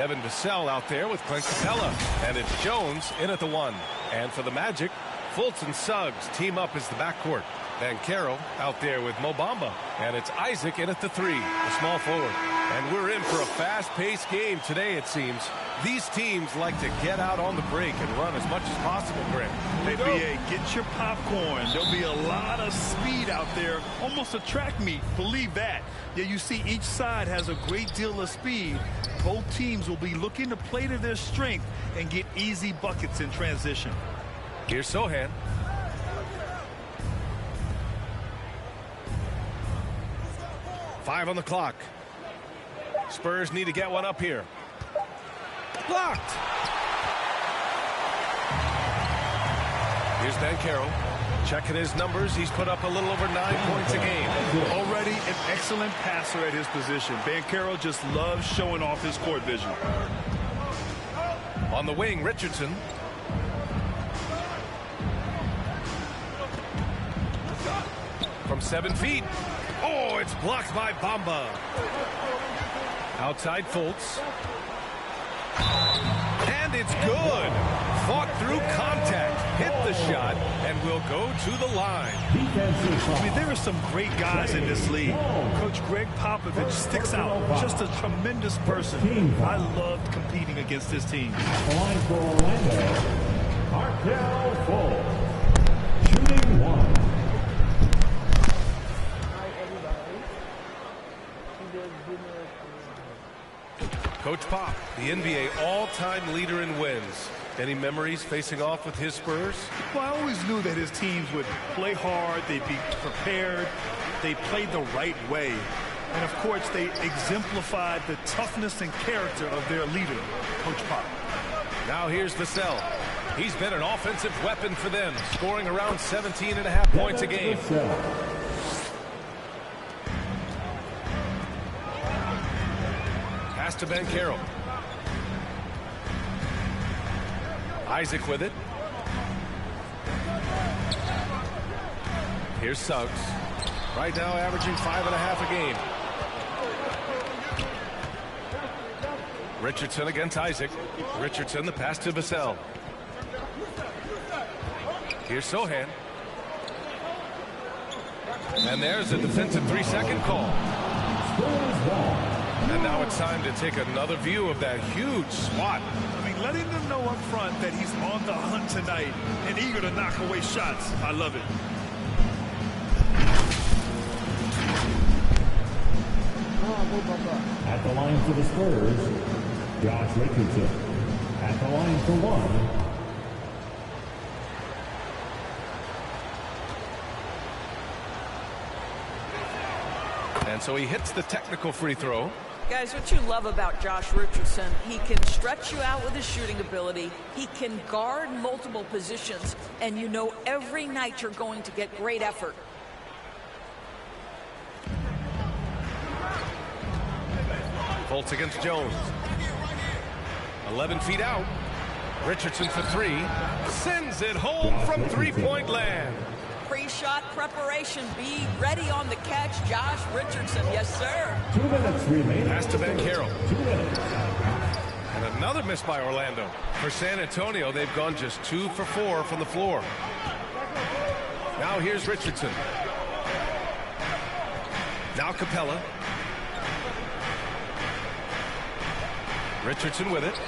Evan Vassell out there with Clint Capella, and it's Jones in at the 1. And for the Magic, Fultz and Suggs team up as the backcourt. Banchero out there with Mo Bamba, and it's Isaac in at the 3, the small forward. And we're in for a fast-paced game today, it seems. These teams like to get out on the break and run as much as possible, Grant. Hey, BA, get your popcorn. There'll be a lot of speed out there, almost a track meet. Believe that. Yeah, you see each side has a great deal of speed. Both teams will be looking to play to their strength and get easy buckets in transition. Here's Sohan. Five on the clock. Spurs need to get one up here. Blocked. Here's Banchero. Checking his numbers. He's put up a little over 9 points a game. Already an excellent passer at his position. Banchero just loves showing off his court vision. On the wing, Richardson. From 7 feet. Oh, it's blocked by Bamba. Outside Fultz. And it's good. Fought through contact. Hit the shot and will go to the line. I mean, there are some great guys in this league. Coach Greg Popovich sticks out. Just a tremendous person. I loved competing against this team. Line for Orlando, Markel Fultz, shooting 1. Coach Pop, the NBA all-time leader in wins. Any memories facing off with his Spurs? Well, I always knew that his teams would play hard, they'd be prepared, they played the right way. And, of course, they exemplified the toughness and character of their leader, Coach Pop. Now here's Vassell. He's been an offensive weapon for them, scoring around 17.5 points a game. Pass to Banchero. Isaac with it. Here's Suggs. Right now averaging 5.5 a game. Richardson against Isaac. Richardson, the pass to Vassell. Here's Sohan. And there's a defensive 3-second call. And now it's time to take another view of that huge swat. I mean, letting them know up front that he's on the hunt tonight and eager to knock away shots. I love it. At the line for the Spurs, Josh Richardson. At the line for 1. And so he hits the technical free throw. Guys, what you love about Josh Richardson, he can stretch you out with his shooting ability. He can guard multiple positions, and you know every night you're going to get great effort. Fultz against Jones. 11 feet out. Richardson for 3. Sends it home from three-point land. Pre-shot preparation. Be ready on the catch. Josh Richardson. Yes, sir. 2 minutes remaining. Pass to Banchero. 2 minutes. And another miss by Orlando. For San Antonio, they've gone just 2 for 4 from the floor. Now here's Richardson. Now Capella. Richardson with it.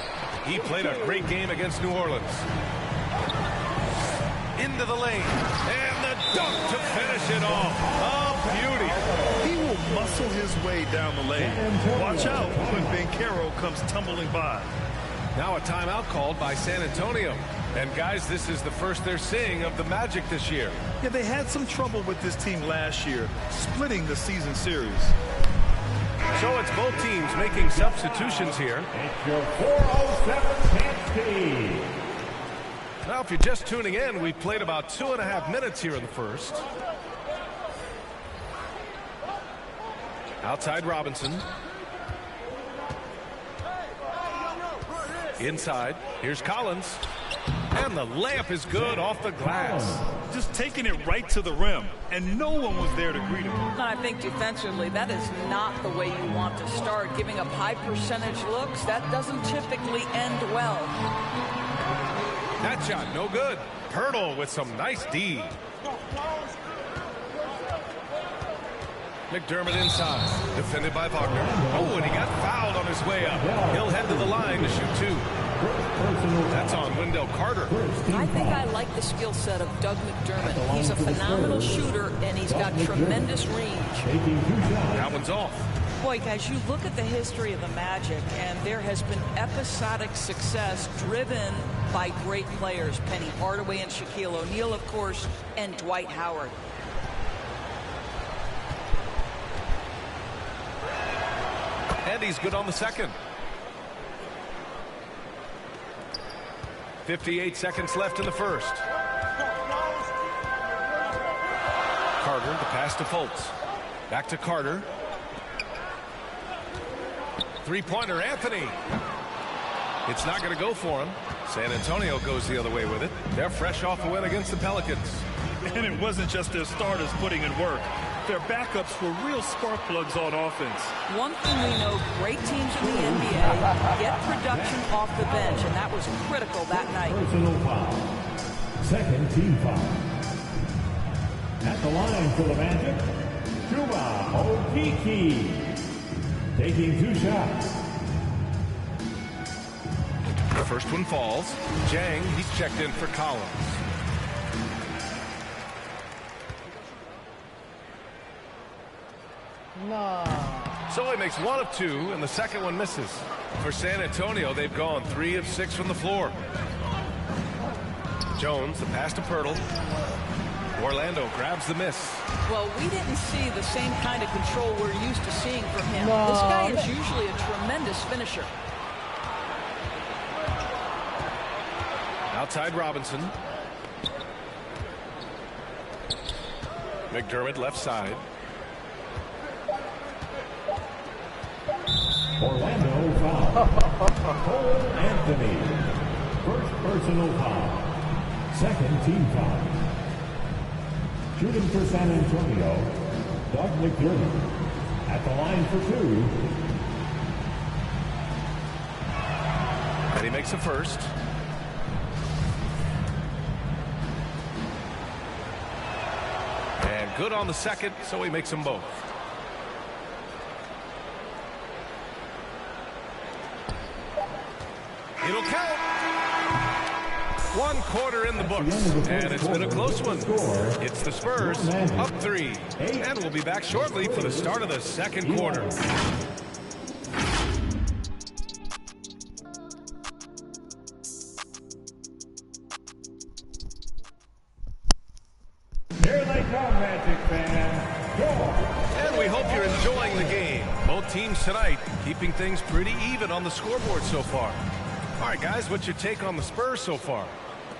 He played a great game against New Orleans. Into the lane. And the dunk to finish it off. Oh, beauty. He will muscle his way down the lane. Watch out when Banchero comes tumbling by. Now a timeout called by San Antonio. And guys, this is the first they're seeing of the Magic this year. Yeah, they had some trouble with this team last year, splitting the season series. So it's both teams making substitutions here. It's your 4:07 chance team. Now, if you're just tuning in, we played about 2.5 minutes here in the first. Outside Robinson. Inside, here's Collins. And the layup is good off the glass. Just taking it right to the rim, and no one was there to greet him. I think defensively, that is not the way you want to start. Giving up high percentage looks, that doesn't typically end well. That shot, no good. Pirtle with some nice D. McDermott inside, defended by Wagner. Oh, and he got fouled on his way up. He'll head to the line to shoot two. That's on Wendell Carter. I think I like the skill set of Doug McDermott. He's a phenomenal shooter, and he's got tremendous range. That one's off. Boy, guys, you look at the history of the Magic, and there has been episodic success driven by great players. Penny Hardaway and Shaquille O'Neal, of course, and Dwight Howard. And he's good on the second. 58 seconds left in the first. Carter, the pass to Fultz. Back to Carter. Three-pointer, Anthony. It's not going to go for him. San Antonio goes the other way with it. They're fresh off a win against the Pelicans. And it wasn't just their starters putting in work. Their backups were real spark plugs on offense. One thing we know, great teams in the NBA get production off the bench, and that was critical that night. Personal foul. Second team foul. At the line for the Magic, noyau-auditif. Taking two shots. The first one falls. Jang, he's checked in for Collins. So he makes one of two, and the second one misses. For San Antonio, they've gone 3 of 6 from the floor. Jones, the pass to Pirtle. Orlando grabs the miss. Well, we didn't see the same kind of control we're used to seeing from him. This guy is usually a tremendous finisher. Outside Robinson. McDermott left side. Orlando foul. Cole Anthony. First personal foul. Second team foul. Shooting for San Antonio, Doug McDermott. At the line for two. And he makes a first. And good on the second, so he makes them both. It'll count. 1 quarter in the books, and it's been a close one. It's the Spurs up 3, and we'll be back shortly for the start of the second quarter. Here they come, Magic fans. Go. And we hope you're enjoying the game. Both teams tonight keeping things pretty even on the scoreboard so far. All right, guys, what's your take on the Spurs so far?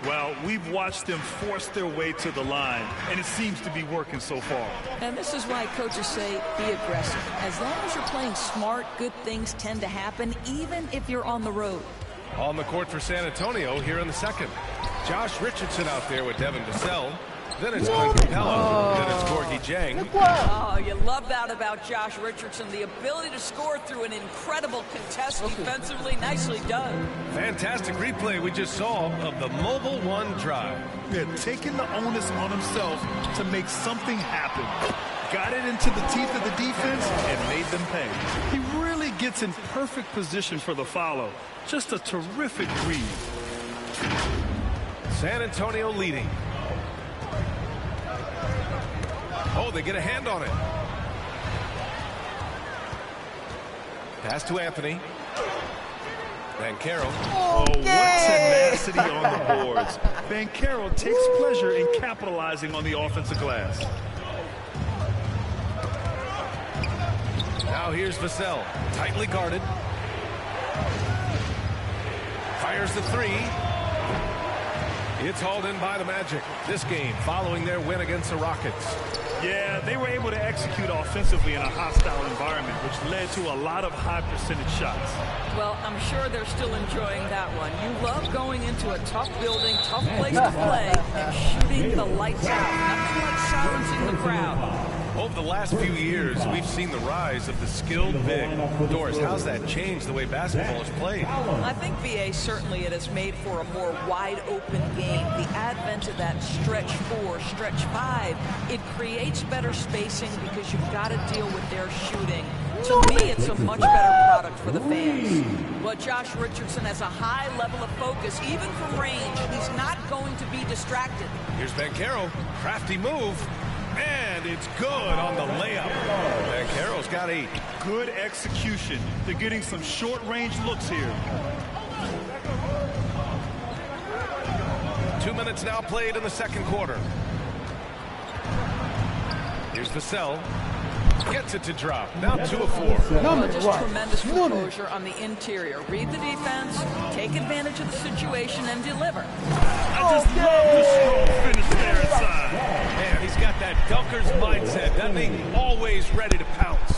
Well, we've watched them force their way to the line, and it seems to be working so far. And this is why coaches say be aggressive. As long as you're playing smart, good things tend to happen, even if you're on the road. On the court for San Antonio here in the second. Josh Richardson out there with Devin Vassell. Then it's Clint Capella. Then it's Gorgie Jang. Oh, you love that about Josh Richardson. The ability to score through an incredible contest defensively. Nicely done. Fantastic replay we just saw of the Mobile One drive. Yeah, taking the onus on himself to make something happen. Got it into the teeth of the defense and made them pay. He really gets in perfect position for the follow. Just a terrific read. San Antonio leading. Oh, they get a hand on it. Pass to Anthony. Banchero. Oh, what tenacity on the boards. Banchero takes pleasure in capitalizing on the offensive glass. Now here's Vassell, tightly guarded. Fires the three. It's hauled in by the Magic. This game following their win against the Rockets. Yeah, they were able to execute offensively in a hostile environment, which led to a lot of high percentage shots. Well, I'm sure they're still enjoying that one. You love going into a tough building, tough place to play, and shooting the lights out. Nothing like silencing the crowd. Over the last few years, we've seen the rise of the skilled big. Doris, how's that changed the way basketball is played? I think, VA, certainly it has made for a more wide-open game. The advent of that stretch 4, stretch 5, it creates better spacing because you've got to deal with their shooting. To me, it's a much better product for the fans. Well, Josh Richardson has a high level of focus, even from range. He's not going to be distracted. Here's Banchero. Crafty move. And it's good on the layup. Banchero's got 8. Good execution. They're getting some short-range looks here. 2 minutes now played in the second quarter. Here's Vassell. Gets it to drop. Now 2 of 4. Well, just tremendous composure on the interior. Read the defense, take advantage of the situation, and deliver. I just love the strong finish there inside. Man, he's got that dunker's mindset, doesn't he? Always ready to pounce.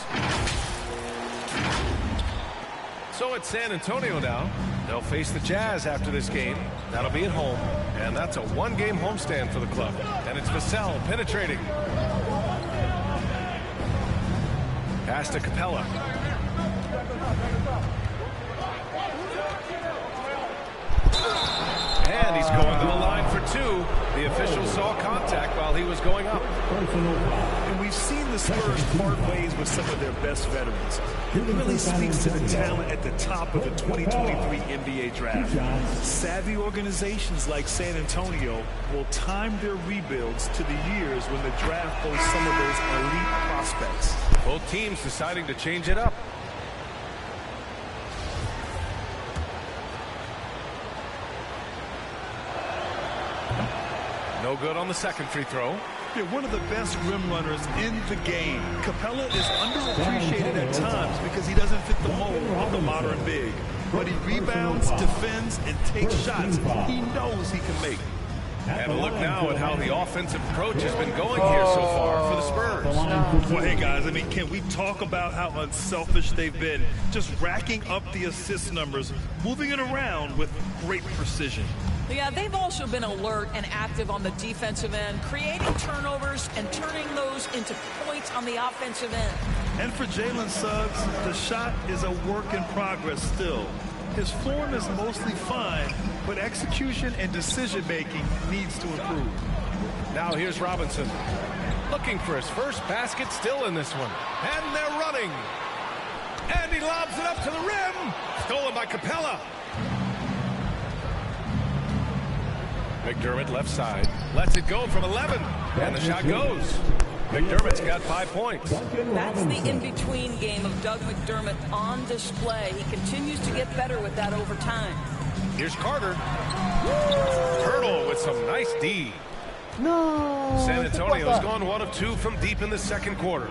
So it's San Antonio now. They'll face the Jazz after this game. That'll be at home. And that's a 1-game homestand for the club. And it's Vassell penetrating. Pass to Capella. And he's going to the line for 2. The official saw contact while he was going up. And we've seen the Spurs part ways with some of their best veterans. It really speaks to the talent at the top of the 2023 NBA draft. Savvy organizations like San Antonio will time their rebuilds to the years when the draft boasts some of those elite prospects. Both teams deciding to change it up. No good on the second free throw. They're one of the best rim runners in the game. Capella is underappreciated at times because he doesn't fit the mold of the modern big. But he rebounds, defends, and takes shots he knows he can make. And a look now at how the offensive approach has been going here so far for the Spurs. Well, hey, guys, I mean, can we talk about how unselfish they've been? Just racking up the assist numbers, moving it around with great precision. Yeah, they've also been alert and active on the defensive end, creating turnovers and turning those into points on the offensive end. And for Jalen Suggs, the shot is a work in progress still. His form is mostly fine, but execution and decision-making needs to improve. Now here's Robinson. Looking for his first basket, still in this one. And they're running. And he lobs it up to the rim. Stolen by Capella. McDermott left side. Lets it go from 11. And the shot goes. McDermott's got 5 points. That's the in-between game of Doug McDermott on display. He continues to get better with that over time. Here's Carter. Hurdle with some nice D. No. San Antonio's gone 1 of 2 from deep in the second quarter.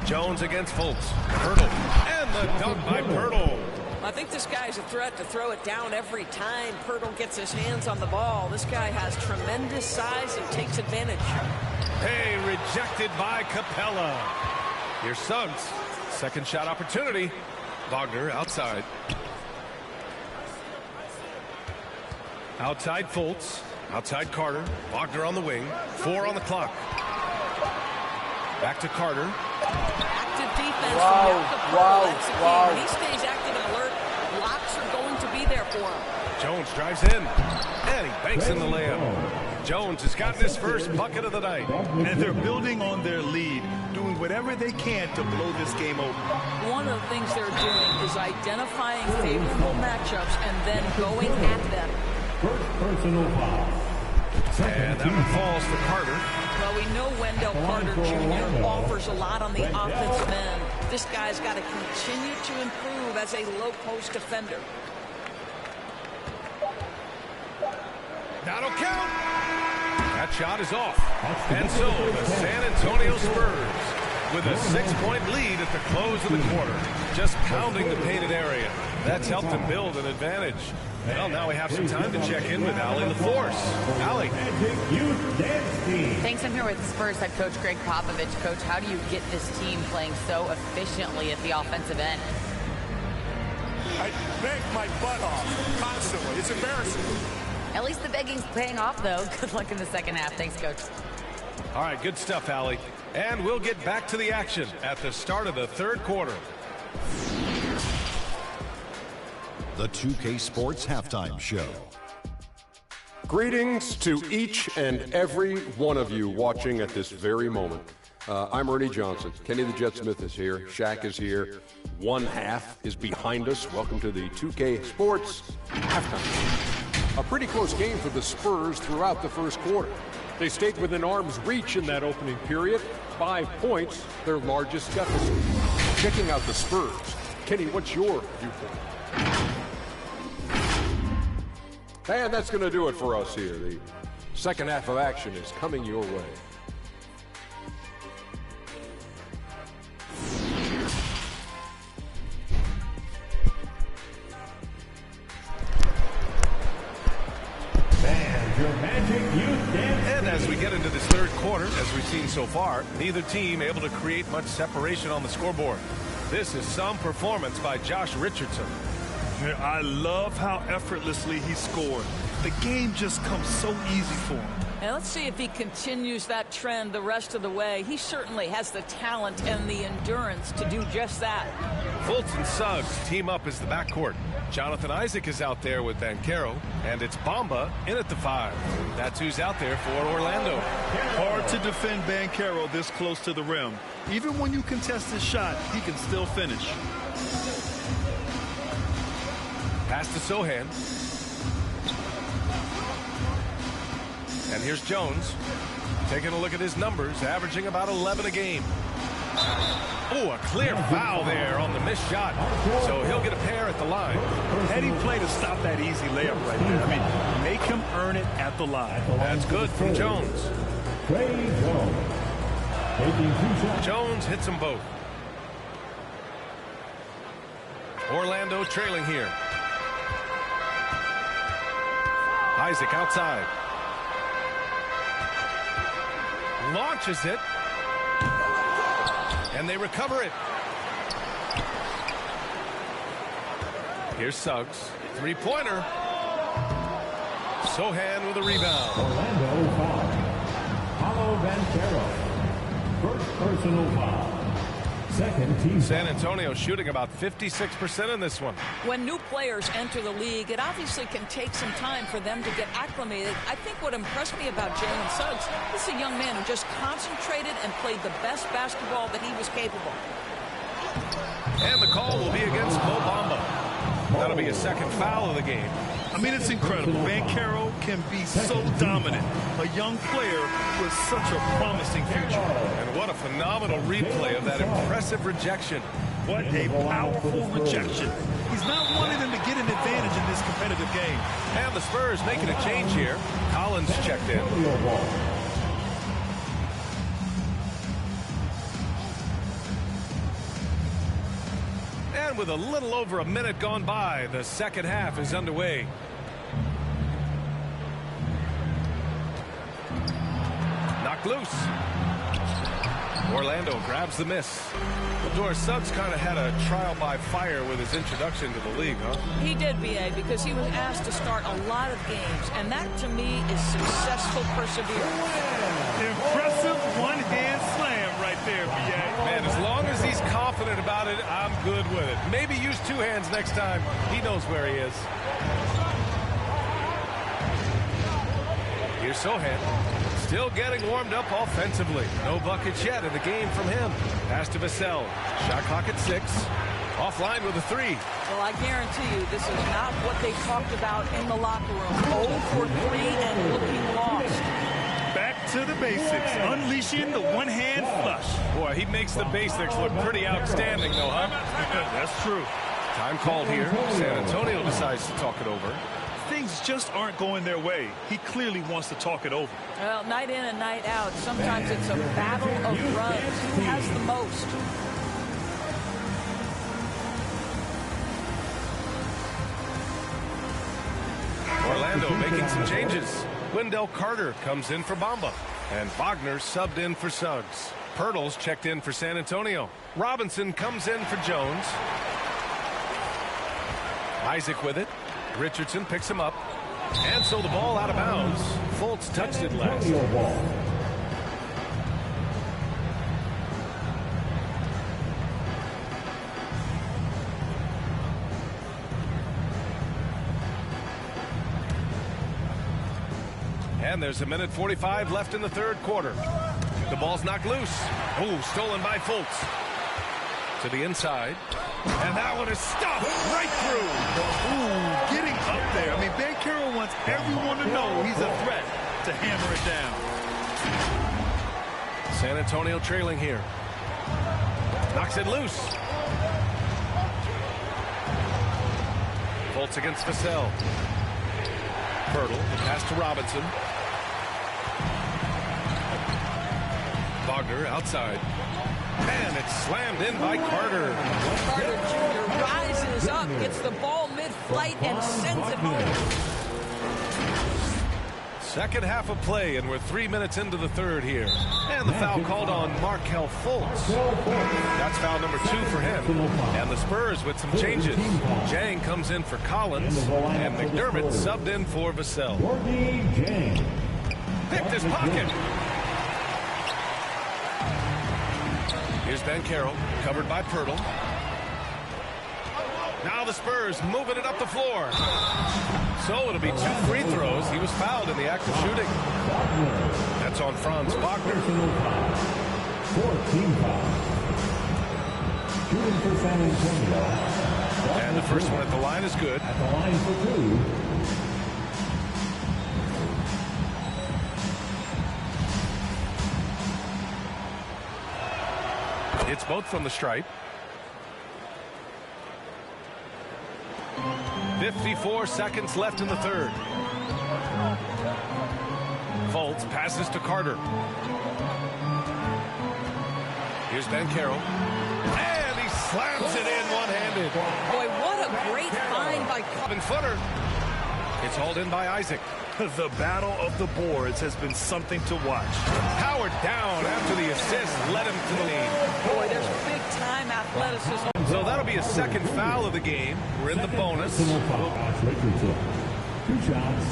Jones against Fultz. Hurdle. And the dunk by Pirtle. I think this guy's a threat to throw it down every time Pirtle gets his hands on the ball. This guy has tremendous size and takes advantage. Hey, rejected by Capella. Here's Suggs. Second shot opportunity. Wagner outside. Outside Fultz. Outside Carter. Wagner on the wing. 4 on the clock. Back to Carter. Active defense from Pirtle executing. He stays active and alert. Blocks are going to be there for him. Jones drives in. And he banks in the layup. Jones has gotten his first bucket of the night. And they're building on their lead, doing whatever they can to blow this game open. One of the things they're doing is identifying favorable matchups and then going at them. First personal foul. And that one falls for Carter. Well, we know Wendell Carter Jr. offers a lot on the offensive end. This guy's got to continue to improve as a low-post defender. That'll count. That shot is off. And so the San Antonio Spurs with a 6-point lead at the close of the quarter. Just pounding the painted area. That's helped him build an advantage. Well, now we have some time to check in with Allie LaForce. Allie. Thanks. I'm here with Spurs head coach Greg Popovich. Coach, how do you get this team playing so efficiently at the offensive end? I beg my butt off constantly. It's embarrassing. At least the begging's paying off, though. Good luck in the second half. Thanks, Coach. All right, good stuff, Allie. And we'll get back to the action at the start of the third quarter. The 2K Sports Halftime Show. Greetings to each and every one of you watching at this very moment. I'm Ernie Johnson. Kenny the Jet Smith is here. Shaq is here. One half is behind us. Welcome to the 2K Sports Halftime. A pretty close game for the Spurs throughout the first quarter. They stayed within arm's reach in that opening period. 5 points, their largest deficit. Checking out the Spurs. Kenny, what's your viewpoint? And that's going to do it for us here. The second half of action is coming your way. And as we get into this third quarter, as we've seen so far, neither team able to create much separation on the scoreboard. This is some performance by Josh Richardson. I love how effortlessly he scored. The game just comes so easy for him. And let's see if he continues that trend the rest of the way. He certainly has the talent and the endurance to do just that. Fultz and Suggs team up as the backcourt. Jonathan Isaac is out there with Banchero, and it's Bamba in at the 5. That's who's out there for Orlando. Hard to defend Banchero this close to the rim. Even when you contest his shot, he can still finish. Pass to Sohan. And here's Jones. Taking a look at his numbers, averaging about 11 a game. Oh, a clear foul there on the missed shot. So he'll get a pair at the line. Heady play to stop that easy layup right there. I mean, make him earn it at the line. That's good from Jones. Jones hits them both. Orlando trailing here. Isaac outside. Launches it. And they recover it. Here's Suggs. Three-pointer. Sohan with a rebound. Orlando foul. Paulo Banchero. First personal foul. Second team. San Antonio shooting about 56% in this one. When new players enter the league, it obviously can take some time for them to get acclimated. I think what impressed me about Jalen Suggs, this is a young man who just concentrated and played the best basketball that he was capable. And the call will be against Mo Bamba. That'll be a second foul of the game. I mean, it's incredible. Banchero can be so dominant. A young player with such a promising future. And what a phenomenal replay of that impressive rejection. What a powerful rejection. He's not wanting them to get an advantage in this competitive game. And the Spurs making a change here. Collins checked in. And with a little over a minute gone by, the second half is underway. Knocked loose. Orlando grabs the miss. Well, Doris, Suggs kind of had a trial by fire with his introduction to the league, huh? He did, B.A., because he was asked to start a lot of games, and that, to me, is successful perseverance. Impressive one-hand slam right there, B.A. Man, as long as he's confident about it, I'm good with it. Maybe use two hands next time. He knows where he is. Here's Sohan. Still getting warmed up offensively. No buckets yet in the game from him. Pass to Vassell. Shot clock at 6. Offline with a 3. Well, I guarantee you this is not what they talked about in the locker room. 0 for 3 and looking lost. Back to the basics. Unleashing the one-hand flush. Boy, he makes the basics look pretty outstanding, though, huh? That's true. Time called here. San Antonio decides to talk it over. Things just aren't going their way. He clearly wants to talk it over. Well, night in and night out, sometimes it's a battle of runs. Who has the most? Antonio making some changes. Wendell Carter comes in for Bamba. And Wagner subbed in for Suggs. Pirtle's checked in for San Antonio. Robinson comes in for Jones. Isaac with it. Richardson picks him up. And so the ball out of bounds. Fultz touched it last. And there's 1:45 left in the third quarter. The ball's knocked loose. Ooh, stolen by Fultz. To the inside. And that one is stuffed right through. Ooh, getting up there. I mean, Ben Carroll wants everyone to know he's a threat to hammer it down. San Antonio trailing here. Knocks it loose. Fultz against Vassell. Pirtle, the pass to Robinson. Wagner outside. And it's slammed in by Carter. Carter Jr. rises up, gets the ball mid-flight, and sends it home. Second half of play, and we're 3 minutes into the third here. And the foul called on Markelle Fultz. That's foul number 2 for him. And the Spurs with some changes. Jang comes in for Collins, and McDermott subbed in for Vassell. Picked his pocket. Here's Ben Carroll, covered by Pirtle. Now the Spurs moving it up the floor. So it'll be 2 free throws. He was fouled in the act of shooting. That's on Franz Wagner. 14 foul. Shooting for San Antonio. And the first one at the line is good. At the line for 2. It's both from the stripe. 54 seconds left in the third. Fultz passes to Carter. Here's Ben Carroll. And he slams it in one-handed. Boy, what a great find by Coven footer. It's hauled in by Isaac. The battle of the boards has been something to watch. Howard down after the assist led him to the lead. Boy, there's big-time athleticism. So that'll be a second foul of the game. We're in the bonus. 2 shots.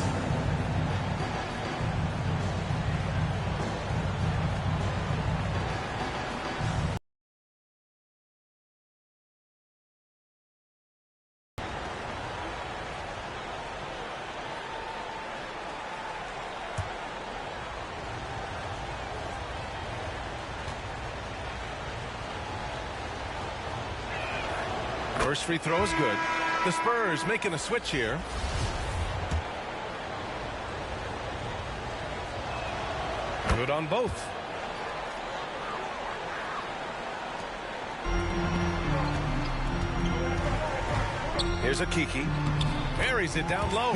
First free throw is good. The Spurs making a switch here. Good on both. Here's a Kiki. Buries it down low.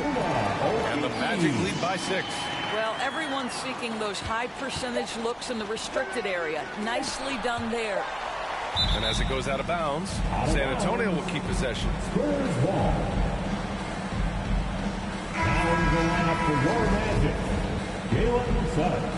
And the Magic lead by 6. Well, everyone's seeking those high percentage looks in the restricted area. Nicely done there. And as it goes out of bounds, San Antonio will keep possession. Spurs ball. Now in the lineup for your Magic, Jalen Suggs.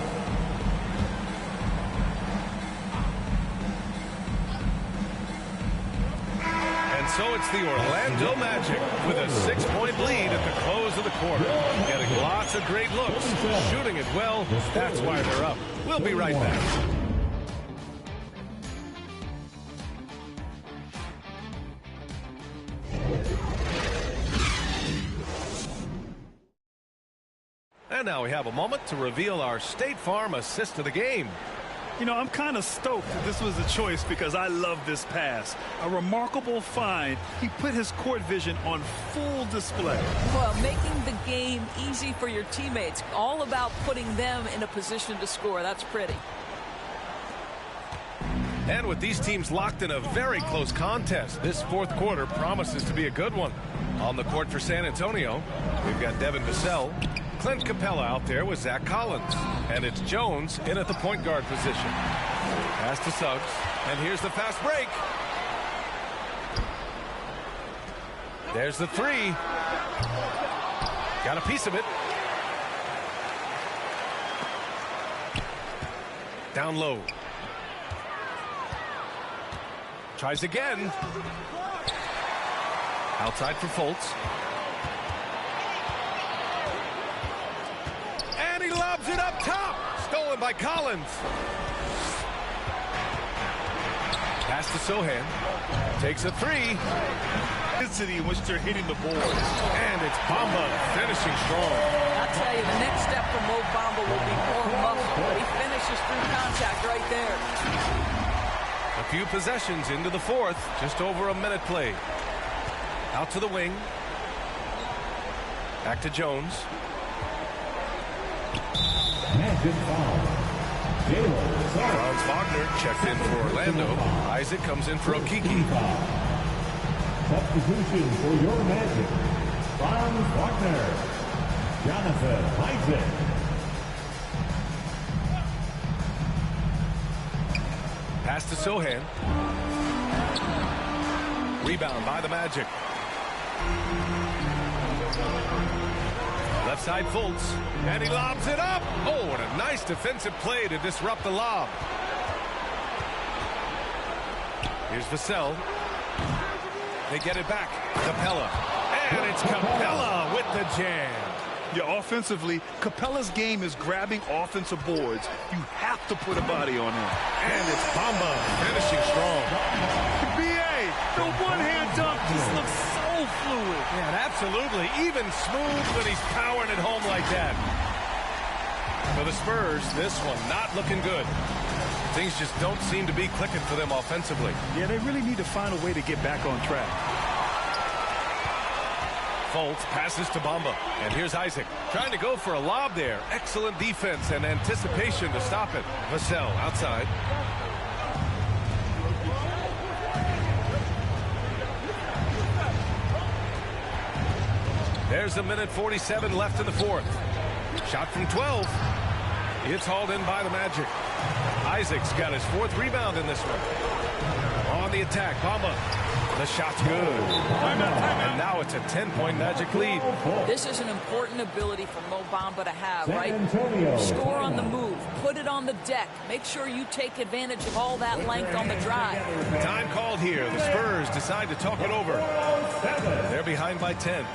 And so it's the Orlando Magic with a 6-point lead at the close of the quarter. Getting lots of great looks, shooting it well. That's why they're up. We'll be right back. And now we have a moment to reveal our State Farm assist of the game. You know, I'm kind of stoked that this was a choice because I love this pass. A remarkable find. He put his court vision on full display. Well, making the game easy for your teammates. All about putting them in a position to score. That's pretty. And with these teams locked in a very close contest, this fourth quarter promises to be a good one. On the court for San Antonio, we've got Devin Vassell, Clint Capella out there with Zach Collins. And it's Jones in at the point guard position. Pass to Suggs. And here's the fast break. There's the 3. Got a piece of it. Down low. Tries again. Outside for Fultz. And he lobs it up top. Stolen by Collins. Pass to Sohan. Takes a three. Intensity in which they're hitting the boards. And it's Bamba finishing strong. I'll tell you, the next step for Mo Bamba will be more muscle, but he finishes through contact right there. A few possessions into the fourth. Just over a minute played. Out to the wing. Back to Jones. Magic foul. Franz Wagner checked in for Orlando. Isaac comes in for Okiki. Substitution for your Magic. Franz Wagner. Jonathan Isaac. Pass to Sohan. Rebound by the Magic. Left side Fultz. And he lobs it up. Oh, what a nice defensive play to disrupt the lob. Here's Vassell. They get it back. Capella. And it's Capella with the jam. Yeah, offensively, Capella's game is grabbing offensive boards. You have to put a body on him. And it's Bamba finishing strong. BA, the one-hand dunk just looks so fluid. Yeah, absolutely. Even smooth when he's powering it home like that. For the Spurs, this one not looking good. Things just don't seem to be clicking for them offensively. Yeah, they really need to find a way to get back on track. Fultz passes to Bamba. And here's Isaac. Trying to go for a lob there. Excellent defense and anticipation to stop it. Vassell outside. There's a minute 47 left in the fourth. Shot from 12. It's hauled in by the Magic. Isaac's got his fourth rebound in this one. On the attack, Bamba. The shot's good. And now it's a 10-point Magic lead. This is an important ability for Mo Bamba to have, right? Score on the move. Put it on the deck. Make sure you take advantage of all that length on the drive. Time called here. The Spurs decide to talk it over. They're behind by 10.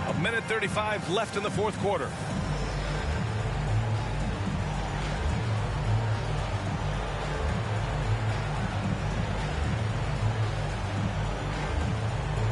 A minute 35 left in the fourth quarter.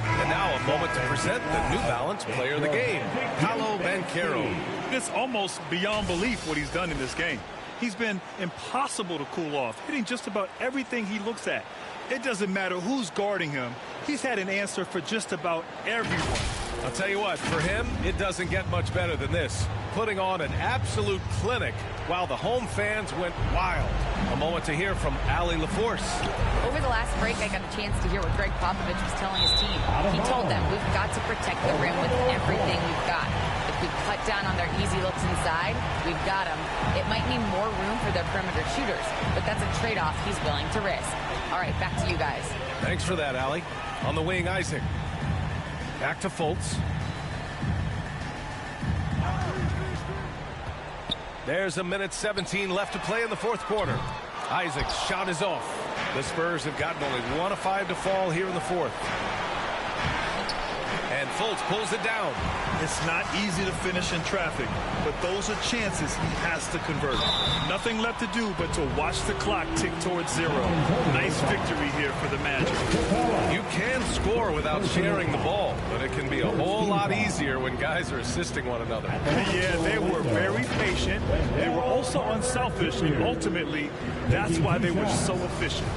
And now a moment to present the New Balance Player of the Game, Paolo Banchero. It's almost beyond belief what he's done in this game. He's been impossible to cool off, hitting just about everything he looks at. It doesn't matter who's guarding him. He's had an answer for just about everyone. I'll tell you what, for him, it doesn't get much better than this. Putting on an absolute clinic while the home fans went wild. A moment to hear from Allie LaForce. Over the last break, I got a chance to hear what Greg Popovich was telling his team. He told them, we've got to protect the rim with everything we've got. If we cut down on their easy looks inside, we've got them. It might mean more room for their perimeter shooters, but that's a trade-off he's willing to risk. All right, back to you guys. Thanks for that, Allie. On the wing, Isaac. Back to Fultz. There's a minute 17 left to play in the fourth quarter. Isaac's shot is off. The Spurs have gotten only 1 of 5 to fall here in the fourth. And Fultz pulls it down. It's not easy to finish in traffic, but those are chances he has to convert. Nothing left to do but to watch the clock tick towards 0. Nice victory here for the Magic. You can score without sharing the ball, but it can be a whole lot easier when guys are assisting one another. Yeah, they were very patient. They were also unselfish, and ultimately, that's why they were so efficient.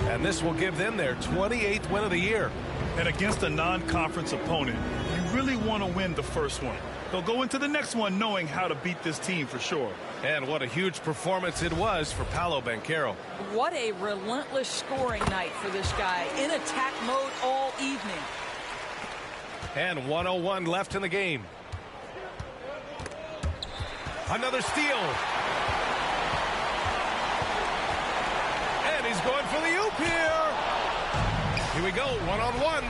And this will give them their 28th win of the year. And against a non-conference opponent, you really want to win the first one. They'll go into the next one knowing how to beat this team for sure. And what a huge performance it was for Paolo Banchero. What a relentless scoring night for this guy. In attack mode all evening. And 1:01 left in the game. Another steal. And he's going for the oop here. Here we go, 1-on-1.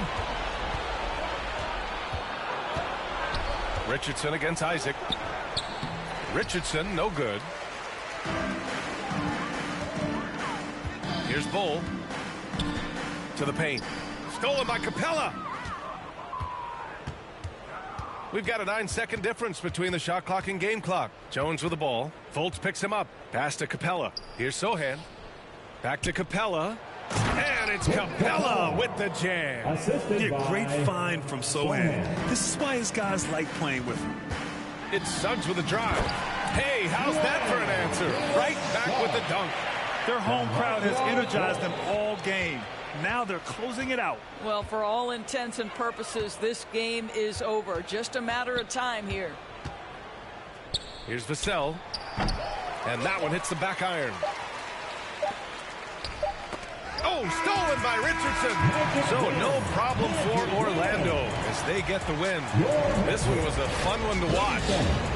Richardson against Isaac. Richardson, no good. Here's Bull. To the paint. Stolen by Capella. We've got a 9-second difference between the shot clock and game clock. Jones with the ball. Fultz picks him up. Pass to Capella. Here's Sohan. Back to Capella. And it's Capella with the jam. Yeah, great find from Sohan. This is why his guys like playing with him. It's Suggs with a drive. Hey, how's that for an answer? Right back with the dunk. Their home crowd has energized them all game. Now they're closing it out. Well, for all intents and purposes, this game is over. Just a matter of time here. Here's Vassell. And that one hits the back iron. Oh, stolen by Richardson. So no problem for Orlando as they get the win. This one was a fun one to watch.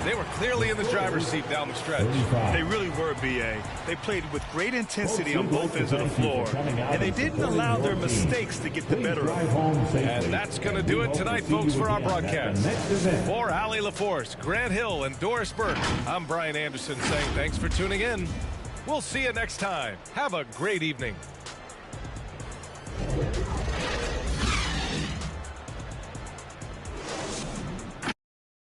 They were clearly in the driver's seat down the stretch. They really were, B.A. They played with great intensity on both ends of the floor, and they didn't allow their mistakes to get the better of them. And that's going to do it tonight, folks, for our broadcast. For Allie LaForce, Grant Hill, and Doris Burke, I'm Brian Anderson saying thanks for tuning in. We'll see you next time. Have a great evening.